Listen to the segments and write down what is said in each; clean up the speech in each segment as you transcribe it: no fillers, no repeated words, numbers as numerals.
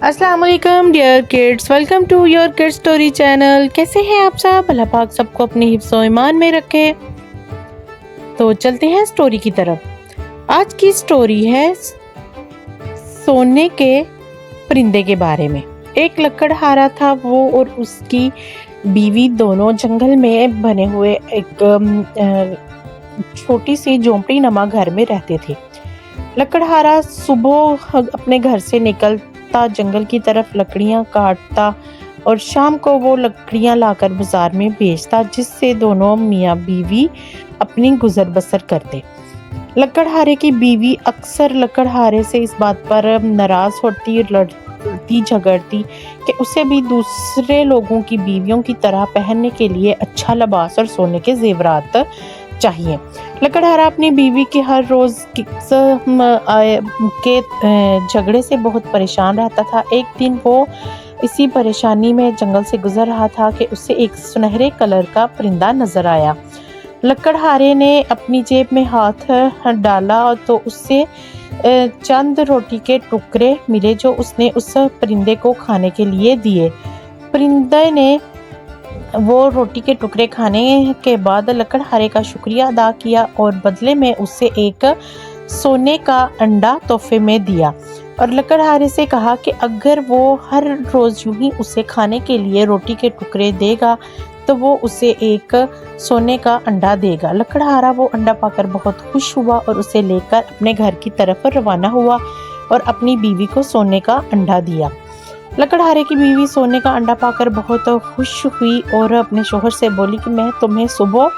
अस्सलाम वालेकुम dear kids, welcome to your kids story channel. कैसे हैं आप सब? अल्लाह पाक सबको अपने हिफ्ज़ व ईमान में रखे। तो चलते हैं स्टोरी की तरफ। आज की स्टोरी है सोने के परिंदे के बारे में। एक लकड़हारा था, वो और उसकी बीवी दोनों जंगल में बने हुए एक छोटी सी झोंपड़ी नमा घर में रहते थे। लकड़हारा सुबह अपने घर से निकलता, जंगल की तरफ लकड़ियां काटता और शाम को वो लकड़ियां लाकर बाजार में बेचता, जिससे दोनों मियाँ बीवी अपनी गुजर बसर करते। लकड़हारे की बीवी अक्सर लकड़हारे से इस बात पर नाराज होती, लड़ती झगड़ती कि उसे भी दूसरे लोगों की बीवियों की तरह पहनने के लिए अच्छा लिबास और सोने के जेवरात चाहिए। लकड़हारा अपनी बीवी के हर रोज के झगड़े से बहुत परेशान रहता था। एक दिन वो इसी परेशानी में जंगल से गुजर रहा था कि उसे एक सुनहरे कलर का परिंदा नजर आया। लकड़हारे ने अपनी जेब में हाथ डाला और तो उससे चंद रोटी के टुकड़े मिले, जो उसने उस परिंदे को खाने के लिए दिए। परिंदे ने वो रोटी के टुकड़े खाने के बाद लकड़हारे का शुक्रिया अदा किया और बदले में उसे एक सोने का अंडा तोहफे में दिया और लकड़हारे से कहा कि अगर वो हर रोज यूं ही उसे खाने के लिए रोटी के टुकड़े देगा तो वो उसे एक सोने का अंडा देगा। लकड़हारा वो अंडा पाकर बहुत खुश हुआ और उसे लेकर अपने घर की तरफ रवाना हुआ और अपनी बीवी को सोने का अंडा दिया। लकड़हारे की बीवी सोने का अंडा पाकर बहुत खुश हुई और अपने शोहर से बोली कि मैं तुम्हें सुबह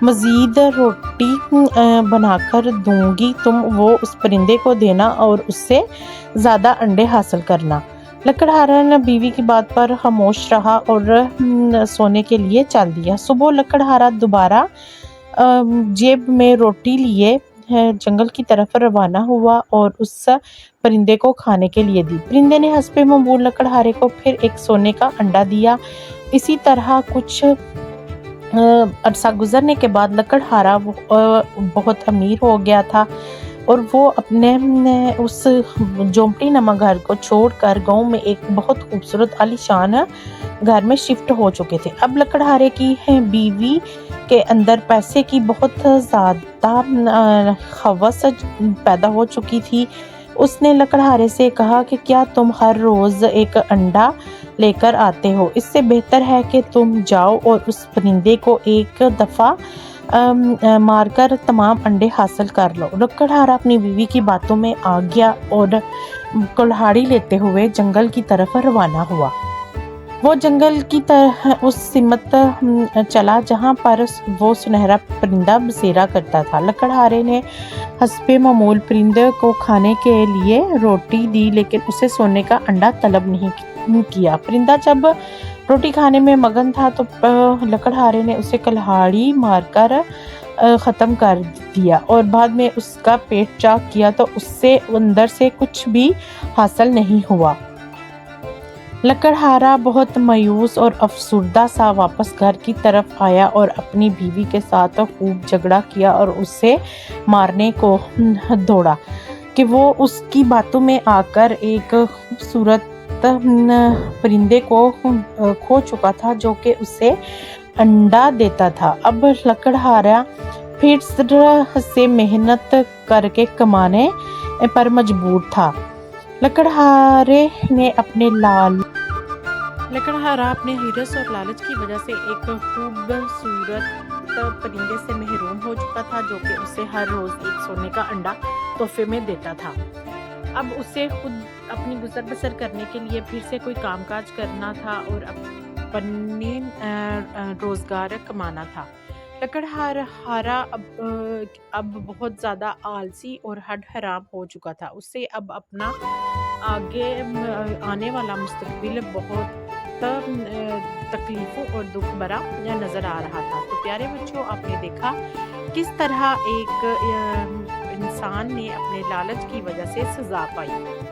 मज़ीद रोटी बनाकर दूंगी, तुम वो उस परिंदे को देना और उससे ज़्यादा अंडे हासिल करना। लकड़हारा ने बीवी की बात पर खामोश रहा और सोने के लिए चल दिया। सुबह लकड़हारा दोबारा जेब में रोटी लिए जंगल की तरफ रवाना हुआ और उस परिंदे को खाने के लिए दी। परिंदे ने हंसपे मामूल लकड़हारे को फिर एक सोने का अंडा दिया। इसी तरह कुछ अरसा गुजरने के बाद लकड़हारा बहुत अमीर हो गया था और वो अपने उस झोंपड़ी नमा घर को छोड़कर गांव में एक बहुत खूबसूरत आलीशान घर में शिफ्ट हो चुके थे। अब लकड़हारे की बीवी के अंदर पैसे की बहुत ज़्यादा खवस पैदा हो चुकी थी। उसने लकड़हारे से कहा कि क्या तुम हर रोज़ एक अंडा लेकर आते हो? इससे बेहतर है कि तुम जाओ और उस परिंदे को एक दफ़ा मारकर तमाम अंडे हासिल कर लो। लकड़हारा अपनी बीवी की बातों में आ गया और कुल्हाड़ी लेते हुए जंगल की तरफ रवाना हुआ। वो जंगल की तरह उस सिमत चला जहाँ पर वो सुनहरा परिंदा बसेरा करता था। लकड़हारे ने हस्बे मामूल परिंदे को खाने के लिए रोटी दी, लेकिन उसे सोने का अंडा तलब नहीं किया। परिंदा जब रोटी खाने में मगन था तो लकड़हारे ने उसे कुल्हाड़ी मारकर ख़त्म कर दिया और बाद में उसका पेट चाक किया तो उससे अंदर से कुछ भी हासिल नहीं हुआ। लकड़हारा बहुत मायूस और अफसुर्दा सा वापस घर की तरफ आया और अपनी बीवी के साथ खूब झगड़ा किया और उसे मारने को दौड़ा कि वो उसकी बातों में आकर एक खूबसूरत परिंदे को खो चुका था, जो कि उसे अंडा देता था। अब लकड़हारा फिर से मेहनत करके कमाने पर मजबूर था। लकड़हारा अपने हिरस और लालच की वजह से एक खूबसूरत परिंदे से महरूम हो चुका था, जो कि उसे हर रोज एक सोने का अंडा तोहफे में देता था। अब उसे खुद अपनी गुजर बसर करने के लिए फिर से कोई कामकाज करना था और अपने रोजगार कमाना था। लकड़हारा अब बहुत ज़्यादा आलसी और हड हराम हो चुका था। उससे अब अपना आगे आने वाला मुस्तकबिल बहुत तकलीफ़ों और दुख भरा नज़र आ रहा था। तो प्यारे बच्चों, आपने देखा किस तरह एक इंसान ने अपने लालच की वजह से सज़ा पाई।